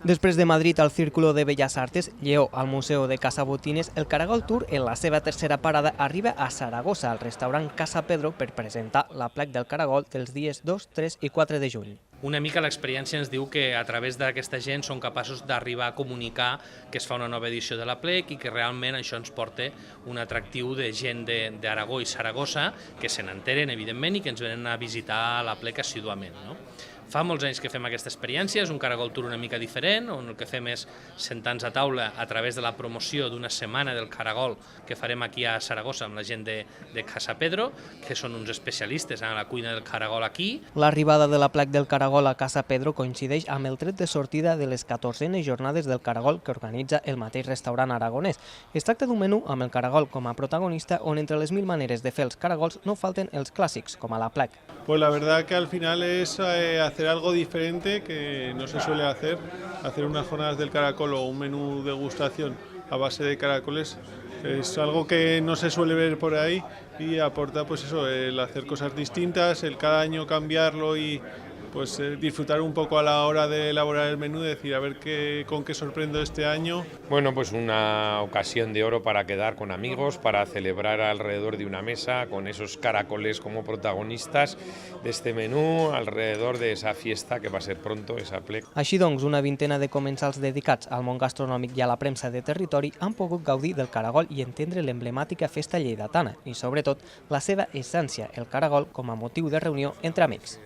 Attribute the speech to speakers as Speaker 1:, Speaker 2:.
Speaker 1: Després de Madrid al Círculo de Bellas Artes, Lleó al Museu de Casa Botines, el Caragol Tour en la seva tercera parada arriba a Saragossa, al restaurant Casa Pedro, per presentar l'Aplec del Caragol dels dies 2, 3 i 4 de juny.
Speaker 2: Una mica l'experiència ens diu que a través d'aquesta gent són capaços d'arribar a comunicar que es fa una nova edició de l'Aplec i que realment això ens porta un atractiu de gent d'Aragó i Saragossa que se n'enteren, evidentment, i que ens venen a visitar l'Aplec assíduament, no? Fa molts anys que fem aquesta experiència, és un Caragol Tour una mica diferent, on el que fem és sentar-nos a taula a través de la promoció d'una setmana del Caragol que farem aquí a Saragossa amb la gent de Casa Pedro, que són uns especialistes en la cuina del Caragol aquí.
Speaker 1: L'arribada de l'Aplec del Caragol a Casa Pedro coincideix amb el tret de sortida de les 14enes jornades del Caragol que organitza el mateix restaurant aragonès. Es tracta d'un menú amb el Caragol com a protagonista, on entre les 1000 maneres de fer els caragols no falten els clàssics, com a l'Aplec.
Speaker 3: Pues la verdad que al final es hacer algo diferente que no se suele hacer unas jornadas del caracol o un menú degustación a base de caracoles. Es algo que no se suele ver por ahí y aporta pues eso, el hacer cosas distintas, el cada año cambiarlo y pues disfrutar un poco a la hora de elaborar el menú, decir a ver con qué sorprendo este año.
Speaker 4: Bueno, pues una ocasión de oro para quedar con amigos, para celebrar alrededor de una mesa con esos caracoles como protagonistas de este menú, alrededor de esa fiesta que va a ser pronto, esa Aplec.
Speaker 1: Així doncs, una vintena de comensals dedicats al món gastronòmic i a la premsa de territori han pogut gaudir del caragol i entendre l'emblemàtica festa lleidatana i, sobretot, la seva essència, el caragol com a motiu de reunió entre amics.